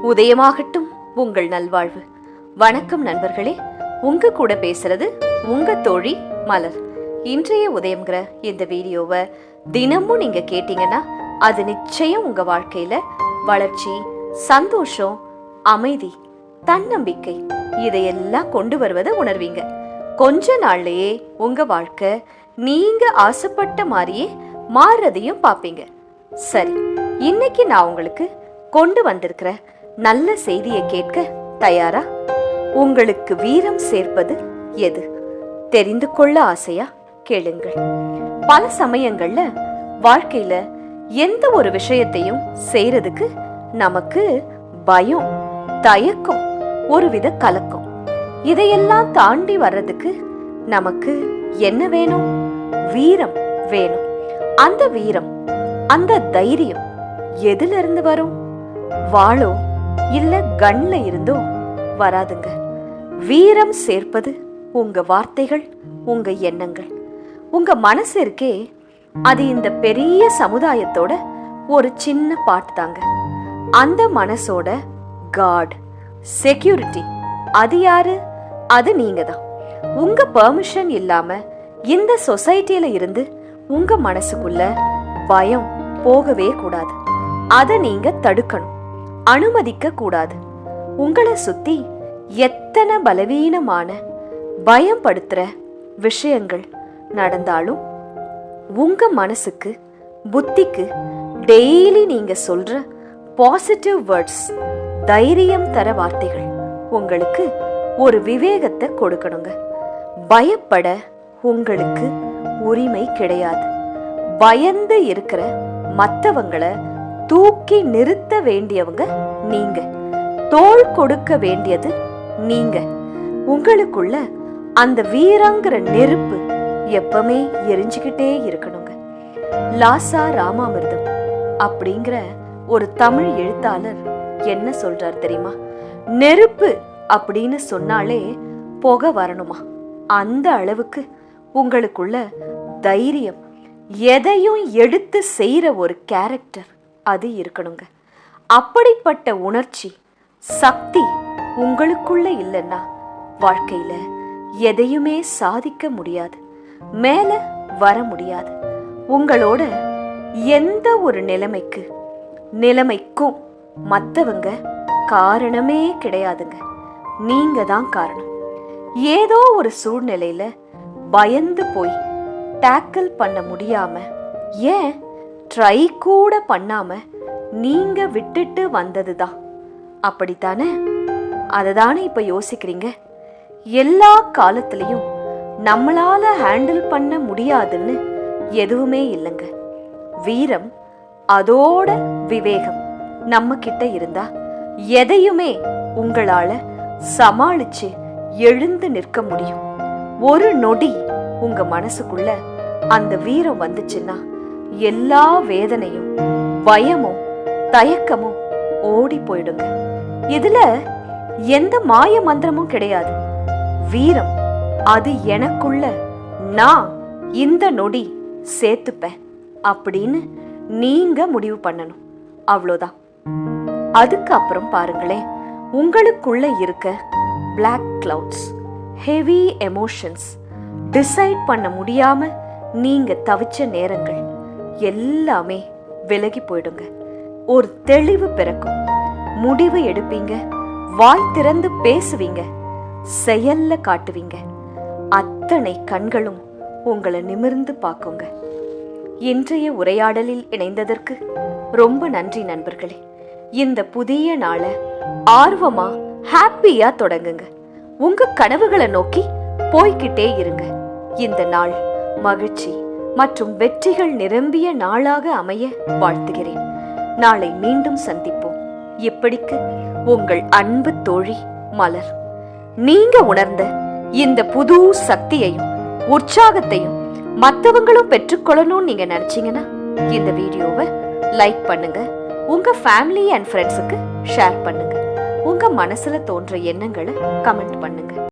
உதயமாகட்டும் உங்கள் நல்வாழ்வு. வணக்கம் நண்பர்களே, உங்க கூட பேசுறது உங்க தோழி மலர். இன்றைய உதயம்ங்கிற இந்த வீடியோவை தினமும் நீங்க கேட்டீங்கன்னா அது நிச்சயம் உங்க வாழ்க்கையில வளர்ச்சி, சந்தோஷம், அமைதி, தன்னம்பிக்கை இதையெல்லாம் கொண்டு வருவதை உணர்வீங்க. கொஞ்ச நாள்லயே உங்க வாழ்க்கை நீங்க ஆசைப்பட்ட மாதிரியே மாறுறதையும் பார்ப்பீங்க. சரி, இன்னைக்கு நான் உங்களுக்கு கொண்டு வந்திருக்கிற நல்ல செய்தியை கேட்க தயாரா? உங்களுக்கு வீரம் சேர்ப்பது எது? தெரிந்து கொள்ள ஆசையா? கேளுங்கள். பல சமயங்கள்ல வாழ்க்கையில எந்த ஒரு விஷயத்தையும் செய்யறதுக்கு நமக்கு பயம், தயக்கம், ஒருவித கலக்கம். இதையெல்லாம் தாண்டி வர்றதுக்கு நமக்கு என்ன வேணும்? வீரம் வேணும். அந்த வீரம், அந்த தைரியம் எதுல இருந்து வரும்? வாளோ இல்ல கன்ல இருந்தோ வராதுங்க. வீரம் சேர்ப்பது உங்க வார்த்தைகள், உங்க எண்ணங்கள், உங்க மனசு இருக்கே, அது இந்த பெரிய சமுதாயத்தோட ஒரு சின்ன பாட்டு தாங்க. அந்த மனசோட காட், செக்யூரிட்டி அது யாரு? அது நீங்க தான். உங்க பெர்மிஷன் இல்லாம இந்த சொசைட்டில இருந்து உங்க மனசுக்குள்ள பயம் போகவே கூடாது. அதை நீங்க தடுக்கணும், அனுமதிக்க கூடாது. உங்களை சுத்தி எத்தனை பலவீனமான, பயம்படுத்துற விஷயங்கள் நடந்தாலும் உங்க மனசுக்கு, புத்திக்கு டெய்லி நீங்க சொல்ற பாசிட்டிவ் வேர்ட்ஸ், தைரியம் தர வார்த்தைகள் உங்களுக்கு ஒரு விவேகத்தை கொடுக்கணுங்க. பயப்பட உங்களுக்கு உரிமை கிடையாது. பயந்து இருக்கிற மற்றவங்களை தூக்கி நிறுத்த வேண்டியவங்க நீங்க. தோள் கொடுக்க வேண்டியது நீங்க. உங்களுக்குள்ள அந்த வீரங்கிற நெருப்பு எப்பவுமே எரிஞ்சுக்கிட்டே இருக்கணுங்க. லாசா ராமாமிர்தம் அப்படிங்கிற ஒரு தமிழ் எழுத்தாளர் என்ன சொல்றார் தெரியுமா? நெருப்பு அப்படின்னு சொன்னாலே புகை வரணுமா? அந்த அளவுக்கு உங்களுக்குள்ள தைரியம், எதையும் எடுத்து செய்யற ஒரு கேரக்டர் அது இருக்கணுங்க. அப்படிப்பட்ட உணர்ச்சி, சக்தி உங்களுக்குள்ள இல்லைன்னா வாழ்க்கையில எதையுமே சாதிக்க முடியாது, மேல வர முடியாது. உங்களோட எந்த ஒரு நிலைமைக்கும் மற்றவங்க காரணமே கிடையாதுங்க. நீங்க தான் காரணம். ஏதோ ஒரு சூழ்நிலையில பயந்து போய் டேக்கிள் பண்ண முடியாம, ஏன் ட்ரை கூட பண்ணாம நீங்க விட்டுட்டு வந்ததுதான். அப்படித்தானே? அததானே இப்ப யோசிக்கிறீங்க. எல்லா காலத்திலையும் நம்மளால ஹேண்டில் பண்ண முடியாதுன்னு எதுவுமே இல்லைங்க. வீரம், அதோட விவேகம் நம்ம கிட்ட இருந்தா எதையுமே உங்களால சமாளிச்சு எழுந்து நிற்க முடியும். ஒரு நொடி உங்க மனசுக்குள்ள அந்த வீரம் வந்துச்சுன்னா எல்லா வேதனையும், பயமும், தயக்கமும் ஓடி போயிடுங்க. இதுல எந்த மாய மந்திரமும் கிடையாது. வீரம் அது எனக்குள்ள நான் இந்த நொடி சேர்த்துப்பேன் அப்படின்னு நீங்க முடிவு பண்ணணும். அவ்வளோதான். அதுக்கப்புறம் பாருங்களேன், உங்களுக்குள்ள இருக்க black clouds, heavy emotions, decide பண்ண முடியாம நீங்க தவிச்ச நேரங்கள் எல்லாமே விலகி போயிடுங்க. ஒரு தெளிவு பிறக்கும். முடிவு எடுப்பீங்க, வாய் திறந்து பேசுவீங்க, செயல்ல காட்டுவீங்க. அத்தனை கண்களும் உங்களை நிமிர்ந்து பார்க்குங்க. இன்றைய உரையாடலில் இணைந்ததற்கு ரொம்ப நன்றி நண்பர்களே. இந்த புதிய நாளை ஆர்வமா, ஹாப்பியா தொடங்குங்க. உங்க கனவுகளை நோக்கி போய்கிட்டே இருங்க. இந்த நாள் மகிழ்ச்சி மற்றும் வெற்றிகள் நிரம்பிய நாளாக அமைய வாழ்த்துகிறேன். நாளை மீண்டும் சந்திப்போம். இப்படிக்கு உங்கள் அன்பு தோழி மலர். நீங்க உணர்ந்த இந்த புது சக்தியையும் உற்சாகத்தையும் மற்றவங்களும் பெற்றுக்கொள்ளணும்னு நீங்க நினைச்சீங்கன்னா இந்த வீடியோவை லைக் பண்ணுங்க. உங்க ஃபேமிலி அண்ட் ஃப்ரெண்ட்ஸுக்கு ஷேர் பண்ணுங்க. உங்க மனசுல தோன்ற எண்ணங்களை கமெண்ட் பண்ணுங்க.